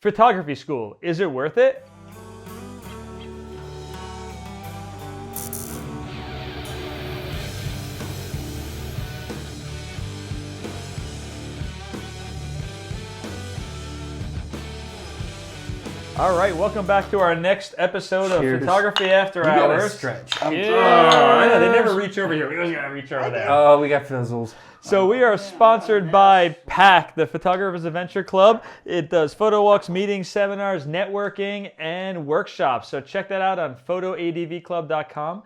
Photography school, is it worth it? All right, welcome back to our next episode of Photography After Hours. Stretch. I know, they never reach over here. We always gotta reach over there. Oh, we got fizzles. So we are sponsored by PAC, the Photographers Adventure Club. It does photo walks, meetings, seminars, networking, and workshops. So check that out on photoadvclub.com.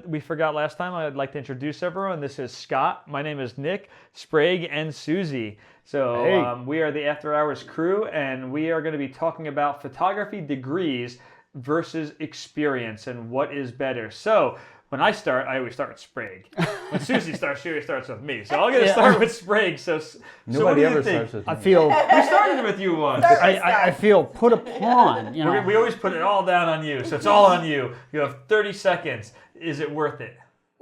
We forgot last time, I'd like to introduce everyone. This is Scott, my name is Nick, Sprague, and Susie. So we are the After Hours crew, and we are going to be talking about photography degrees versus experience and what is better. So when I start, I always start with Sprague. When Susie starts, she always starts with me. So I'm going to start with Sprague. So Nobody what do ever you think? starts with me. I feel We started with you once. I feel put upon. You know, We always put it all down on you, so it's all on you. You have 30 seconds. Is it worth it?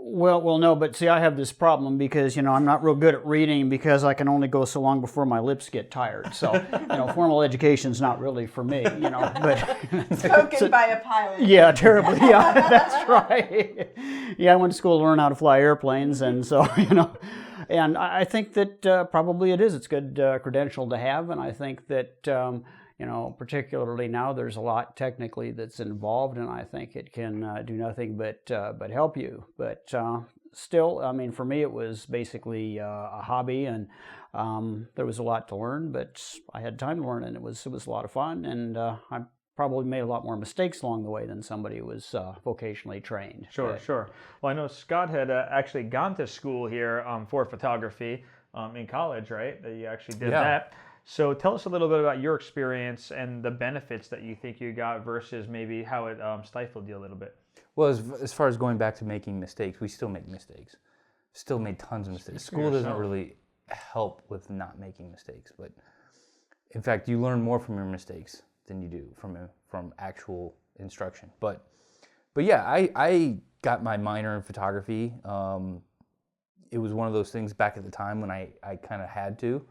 well, no, but see, I have this problem because I'm not real good at reading because I can only go so long before my lips get tired. So formal education's not really for me. But Spoken by a pilot. yeah, terribly. Yeah, that's right. Yeah, I went to school to learn how to fly airplanes, and so and I think that probably it is. It's a good credential to have, and I think that. Particularly now, there's a lot technically that's involved, and I think it can do nothing but help you. But still, I mean, for me, it was basically a hobby, and there was a lot to learn. But I had time to learn, and it was a lot of fun. And I probably made a lot more mistakes along the way than somebody who was vocationally trained. Sure. Well, I know Scott had actually gone to school here for photography in college, right? That you actually did that. So tell us a little bit about your experience and the benefits that you think you got versus maybe how it stifled you a little bit. Well, as far as going back to making mistakes, we still make mistakes. Still made tons of mistakes. School doesn't really help with not making mistakes, but in fact, you learn more from your mistakes than you do from actual instruction. But yeah, I got my minor in photography. It was one of those things back at the time when I kind of had to.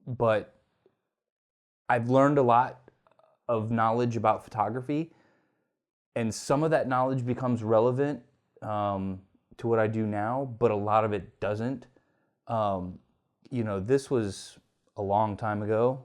But I've learned a lot of knowledge about photography, and some of that knowledge becomes relevant to what I do now, but a lot of it doesn't. This was a long time ago.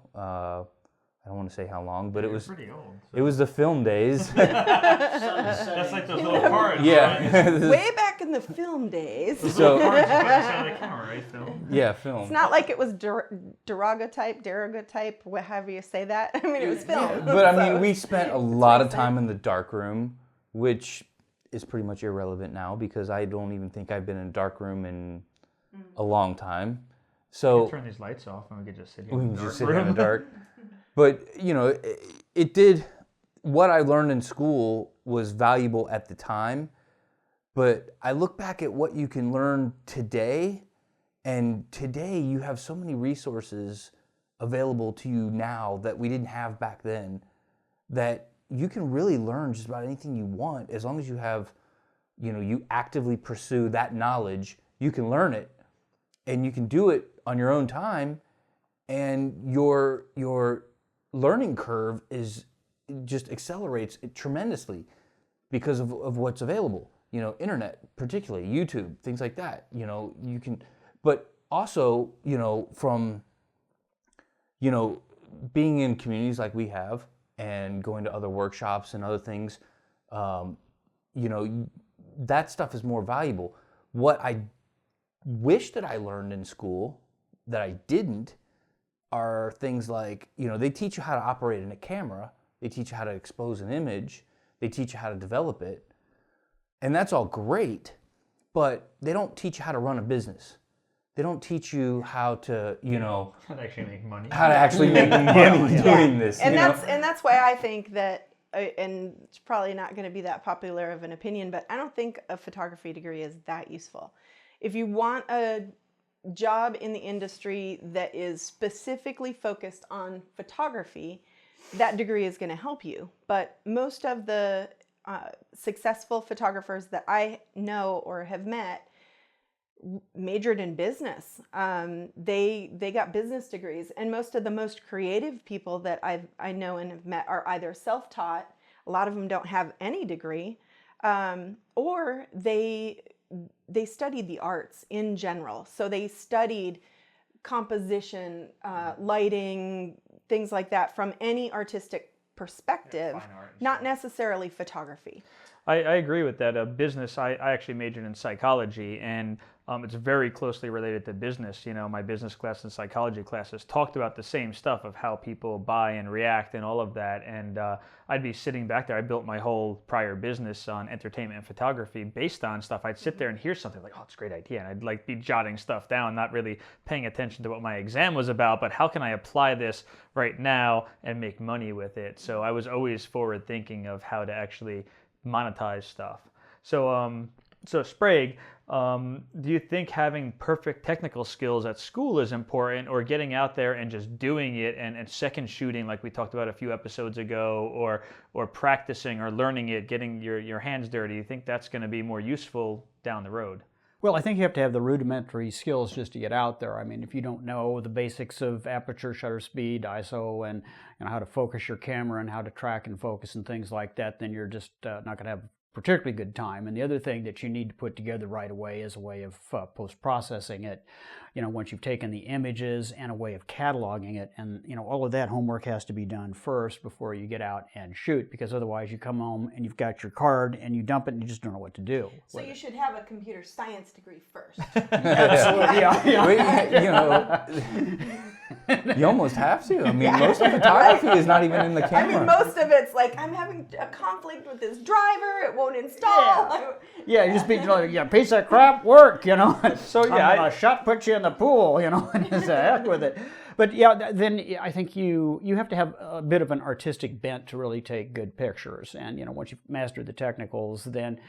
I don't want to say how long, but it was pretty old. So. It was the film days. That's like those little cards. Yeah. Right? Way back in the film days. Those little cards you put inside the camera, right? Film. Yeah, film. It's not like it was daguerreotype, however you say that. I mean, it was film. But I mean, we spent a lot of time in the dark room, which is pretty much irrelevant now because I don't even think I've been in a dark room in a long time. So turn these lights off and we could just sit here. we in can the just dark sit here in the room. dark. But it did. What I learned in school was valuable at the time, but I look back at what you can learn today, and today you have so many resources available to you now that we didn't have back then, that you can really learn just about anything you want as long as you have, you actively pursue that knowledge. You can learn it, and you can do it on your own time, and your learning curve just accelerates tremendously because of what's available. Internet, particularly YouTube, things like that. You can, but also, from, being in communities like we have and going to other workshops and other things, that stuff is more valuable. What I wish that I learned in school that I didn't are things like, they teach you how to operate in a camera, they teach you how to expose an image, they teach you how to develop it, and that's all great, but they don't teach you how to run a business. They don't teach you how to, How to actually make money. how to actually make money doing this. And that's why I think that, and it's probably not going to be that popular of an opinion, but I don't think a photography degree is that useful. If you want a job in the industry that is specifically focused on photography, that degree is going to help you. But most of the successful photographers that I know or have met majored in business. They got business degrees, and most of the most creative people that I know and have met are either self-taught. A lot of them don't have any degree, or they studied the arts in general. So they studied composition, lighting, things like that from any artistic perspective, fine art and not stuff. necessarily photography. I agree with that. Business, I actually majored in psychology, and it's very closely related to business. You know, my business class and psychology classes talked about the same stuff of how people buy and react and all of that. And I'd be sitting back there. I built my whole prior business on entertainment and photography based on stuff. I'd sit there and hear something like, oh, it's a great idea. And I'd like be jotting stuff down, not really paying attention to what my exam was about, but how can I apply this right now and make money with it? So I was always forward thinking of how to actually monetize stuff. So Sprague, do you think having perfect technical skills at school is important, or getting out there and just doing it and second shooting like we talked about a few episodes ago, or practicing or learning it, getting your hands dirty? Do you think that's going to be more useful down the road? Well, I think you have to have the rudimentary skills just to get out there. I mean, if you don't know the basics of aperture, shutter speed, ISO, and how to focus your camera and how to track and focus and things like that, then you're just not going to have particularly good time. And the other thing that you need to put together right away is a way of post-processing it. You know, once you've taken the images, and a way of cataloging it, and all of that homework has to be done first before you get out and shoot, because otherwise you come home and you've got your card and you dump it and you just don't know what to do. So you should have a computer science degree first. Absolutely, yeah. Wait, you almost have to. I mean, most of photography is not even in the I camera. mean, most of it's like, I'm having a conflict with this driver, it won't install. Yeah, you just be like, yeah, piece of crap work, So, yeah, I'm gonna shot put you in the pool, and just heck with it. But yeah, then I think you have to have a bit of an artistic bent to really take good pictures. And once you've mastered the technicals, then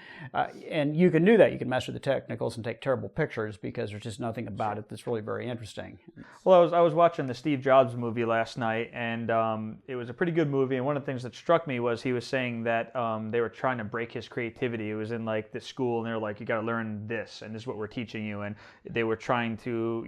and you can do that. You can master the technicals and take terrible pictures, because there's just nothing about it that's really very interesting. Well, I was watching the Steve Jobs movie last night, and it was a pretty good movie. And one of the things that struck me was he was saying that they were trying to break his creativity. It was in like the school, and they were like, you got to learn this, and this is what we're teaching you. And they were trying to,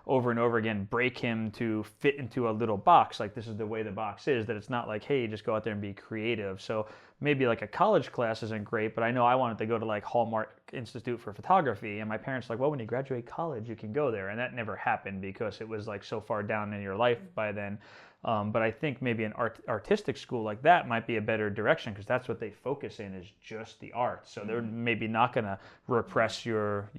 over and over again, break him to fit into a little box. Like, this is the way the box is, that it's not like, hey, just go out there and be creative. So maybe like a college class isn't great, but I know I wanted to go to like Hallmark Institute for Photography, and my parents were like, well, when you graduate college, you can go there. And that never happened because it was like so far down in your life by then. But I think maybe an artistic school like that might be a better direction, because that's what they focus in, is just the art. So they're maybe not going to repress your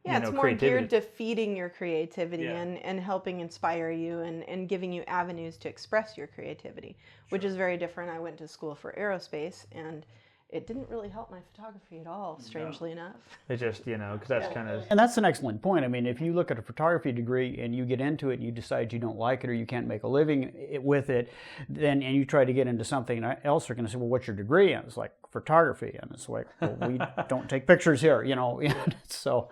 it's more creativity. geared to feeding your creativity Yeah. and helping inspire you and giving you avenues to express your creativity, which is very different. I went to school for aerospace, and it didn't really help my photography at all, strangely enough. It just, because that's kind of... And that's an excellent point. I mean, if you look at a photography degree and you get into it and you decide you don't like it, or you can't make a living with it, and you try to get into something else, they're going to say, well, what's your degree? And it's like, photography. And it's like, well, we don't take pictures here, So,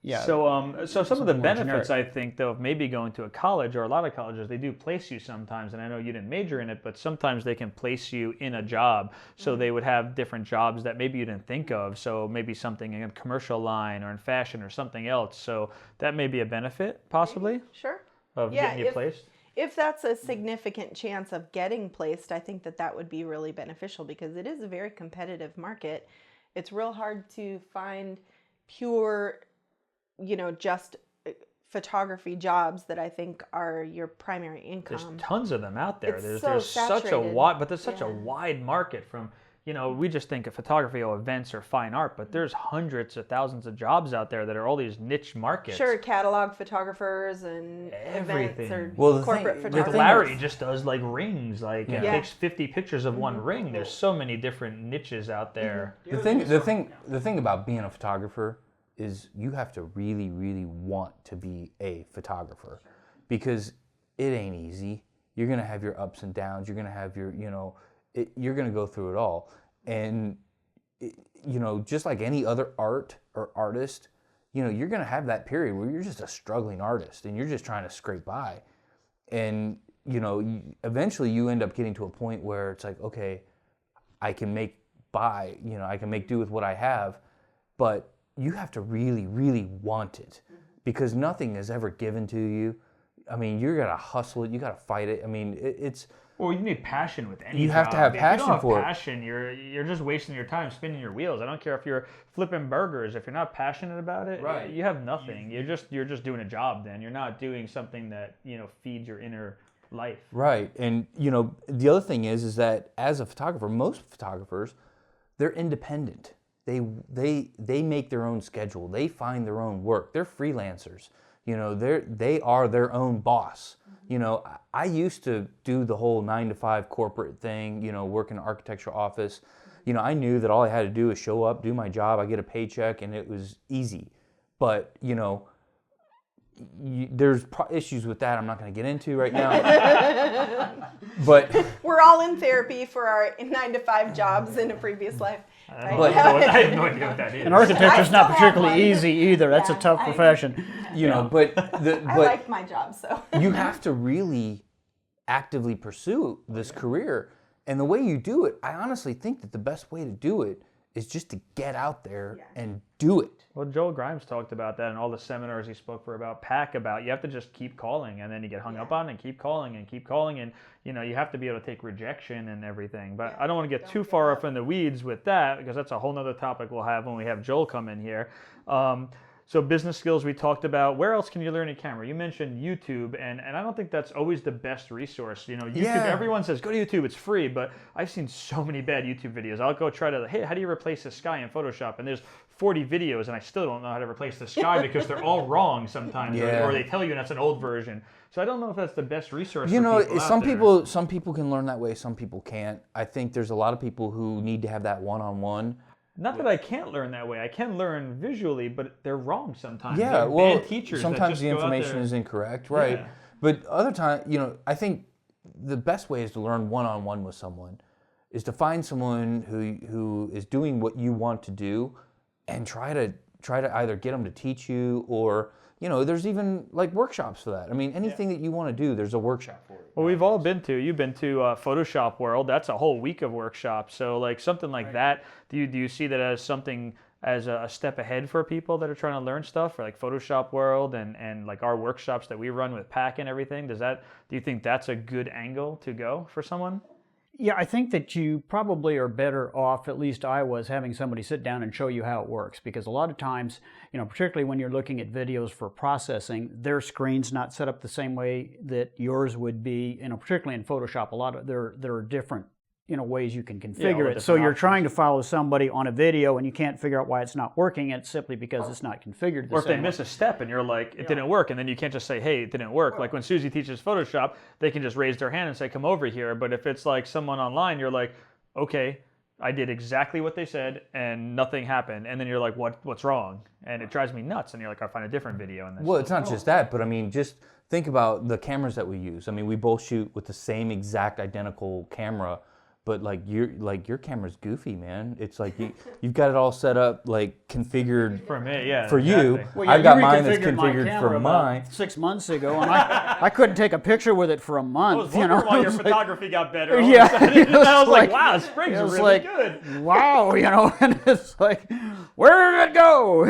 yeah. So some of the more benefits, generic. I think, though, of maybe going to a college, or a lot of colleges, they do place you sometimes, and I know you didn't major in it, but sometimes they can place you in a job. So they would have different jobs that maybe you didn't think of. So maybe something in a commercial line or in fashion or something else. So that may be a benefit, possibly, Sure. of getting you placed. If that's a significant chance of getting placed, I think that would be really beneficial, because it is a very competitive market. It's real hard to find pure, just photography jobs that I think are your primary income. There's tons of them out there. It's There's so such a saturated. wide, but there's such a Yeah. wide market from, we just think of photography or events or fine art, but there's hundreds of thousands of jobs out there that are all these niche markets. Sure, catalog photographers and events Everything. or Well, the corporate thing- photographers. Like Larry just does like rings, like it Yeah. takes 50 pictures of one ring. There's so many different niches out there. The thing about being a photographer is you have to really, really want to be a photographer, because it ain't easy. You're gonna have your ups and downs. You're gonna have your, you're gonna go through it all. And just like any other art or artist, you're gonna have that period where you're just a struggling artist and you're just trying to scrape by. And eventually you end up getting to a point where it's like, okay, I can make do with what I have. But you have to really, really want it, because nothing is ever given to you. I mean, you gotta hustle it, you gotta fight it. I mean, it's Well, you need passion with any You have job. to have If passion you don't for have it. passion, you're just wasting your time spinning your wheels. I don't care if you're flipping burgers. If you're not passionate about it, Right. you have nothing. You're just doing a job. Then you're not doing something that feeds your inner life. right. And the other thing is that as a photographer, most photographers, they're independent. They make their own schedule. They find their own work. They're freelancers. They are their own boss. I used to do the whole 9 to 5 corporate thing, work in an architectural office. I knew that all I had to do was show up, do my job, I get a paycheck, and it was easy. But, there's issues with that I'm not going to get into right now. But We're all in therapy for our 9 to 5 jobs in a previous life. I Right? have no idea what that is. And architecture's not I still have particularly one. easy either. That's a Yeah, tough profession. but I like my job, so. you have to really actively pursue this career. And the way you do it, I honestly think that the best way to do it is just to get out there and do it. Well, Joel Grimes talked about that in all the seminars he spoke for about PAC, about you have to just keep calling, and then you get hung up on and keep calling, and you have to be able to take rejection and everything. But I don't want to get too far off in the weeds with that, because that's a whole nother topic we'll have when we have Joel come in here. So business skills we talked about. Where else can you learn a camera? You mentioned YouTube, and I don't think that's always the best resource. YouTube, Yeah. everyone says go to YouTube, it's free, but I've seen so many bad YouTube videos. I'll go try to, hey, how do you replace the sky in Photoshop? And there's 40 videos, and I still don't know how to replace the sky because they're all wrong sometimes, Yeah. or they tell you that's an old version. So I don't know if that's the best resource. You for know, people out some there. some people can learn that way, some people can't. I think there's a lot of people who need to have that one-on-one. Not that I can't learn that way. I can learn visually, but they're wrong sometimes. Yeah, They're well, bad teachers that sometimes just the go out information there. is incorrect, right? Yeah. But other times, I think the best way is to learn one-on-one with someone, is to find someone who is doing what you want to do, and try to either get them to teach you, or there's even like workshops for that. I mean, anything that you want to do, there's a workshop for it. Well, you've been to Photoshop World. That's a whole week of workshops. So like something like that, do you see that as something, as a step ahead for people that are trying to learn stuff, or like Photoshop World and like our workshops that we run with PAC and everything? Do you think that's a good angle to go for someone? Yeah, I think that you probably are better off, at least I was, having somebody sit down and show you how it works. Because a lot of times, particularly when you're looking at videos for processing, their screen's not set up the same way that yours would be. Particularly in Photoshop, there are different ways you can configure the it. So different you're options. trying to follow somebody on a video and you can't figure out why it's not working. It's simply because it's not configured the Or if they same way. miss a step and you're like, it didn't work, and then you can't just say, hey, it didn't work. Like when Susie teaches Photoshop, they can just raise their hand and say, come over here. But if it's like someone online, you're like, okay, I did exactly what they said and nothing happened. And then you're like, what's wrong? And it drives me nuts. And you're like, I'll find a different video. And Well, it's not just that, but I mean, just think about the cameras that we use. I mean, we both shoot with the same exact identical camera, but your camera's goofy, man. It's like you've got it all set up, like configured for me, yeah. for you. exactly. Well, I've you got mine that's reconfigured my configured camera for about mine. 6 months ago, and I couldn't take a picture with it for a I month. was wondering why It your was like, photography got better. Yeah, All of a sudden. it was I was like, like- wow, Spring's it was really like, good. wow, and it's like, where did it go?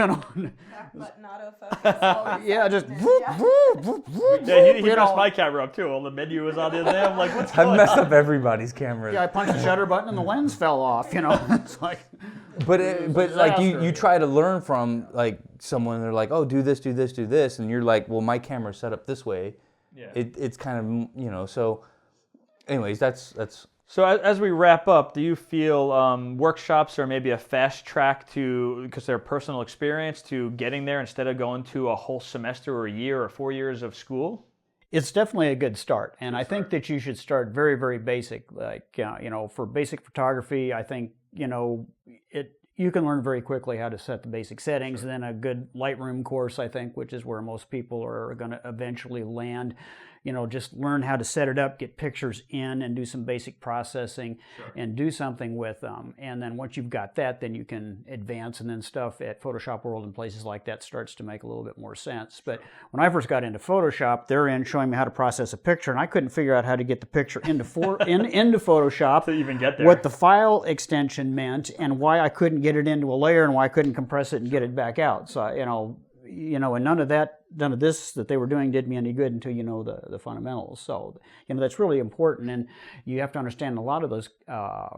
Button autofocus. Yeah, just Yeah. whoop, whoop, whoop, whoop, Yeah, he you messed know. my camera up too. All the menu was on the other day. I'm like, what's I've going messed on? up everybody's cameras. Yeah, I punched the shutter button and the lens fell off. It's like, But like you disaster. try to learn from like someone. They're like, oh, do this, do this, do this, and you're like, well, my camera's set up this way. Yeah. It's kind of So, anyways, that's. So as we wrap up, do you feel workshops are maybe a fast track to, because they're personal experience, to getting there instead of going to a whole semester or a year or 4 years of school? it's definitely a good start. And I think that you should start very, very basic. Like, for basic photography, I think, you can learn very quickly how to set the basic settings. And then a good Lightroom course, I think, which is where most people are going to eventually land. just learn how to set it up, get pictures in, and do some basic processing, and do something with them. And then once you've got that, then you can advance, and then stuff at Photoshop World and places like that starts to make a little bit more sense. But when I first got into Photoshop, they're in showing me how to process a picture, and I couldn't figure out how to get the picture into into Photoshop, To even get there. what the file extension meant, and why I couldn't get it into a layer, and why I couldn't compress it and get it back out. So and none of this that they were doing did me any good until you know the fundamentals. So that's really important, and you have to understand a lot of those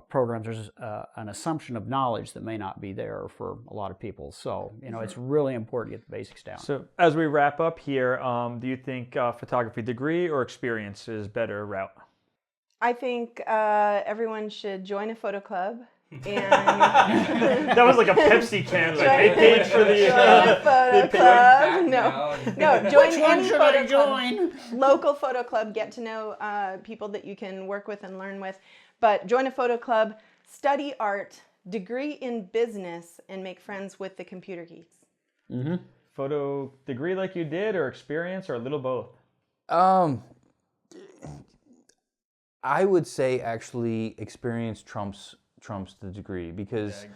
programs. There's an assumption of knowledge that may not be there for a lot of people. So it's really important to get the basics down. So as we wrap up here, do you think photography degree or experience is better route? I think everyone should join a photo club. And That was like a Pepsi can. Like they paid for the. join a photo club. No, join any should photo I club. join? Local photo club. Get to know people that you can work with and learn with. But join a photo club, study art, degree in business, and make friends with the computer geeks. Photo degree like you did, or experience, or a little both? I would say actually experience trumps the degree, because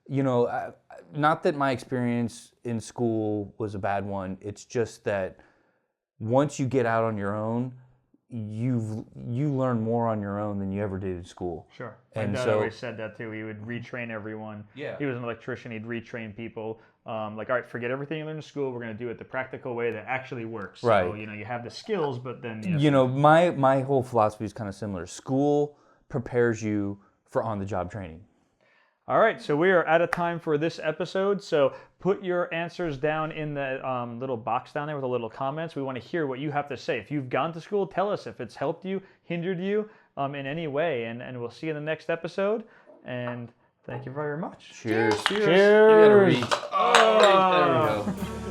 not that my experience in school was a bad one. It's just that once you get out on your own, you learn more on your own than you ever did in school. Sure. And My dad so- always said that too. He would retrain everyone. Yeah. He was an electrician. He'd retrain people. Like, all right, forget everything you learned in school. We're going to do it the practical way that actually works. So, Right. you have the skills, but then My whole philosophy is kind of similar. School prepares you for on-the-job training. All right, so we are out of time for this episode. So put your answers down in the little box down there with the little comments. We want to hear what you have to say. If you've gone to school, tell us if it's helped you, hindered you in any way. And we'll see you in the next episode. And thank you very much. Cheers. Cheers. You gotta reach. Oh, there we go.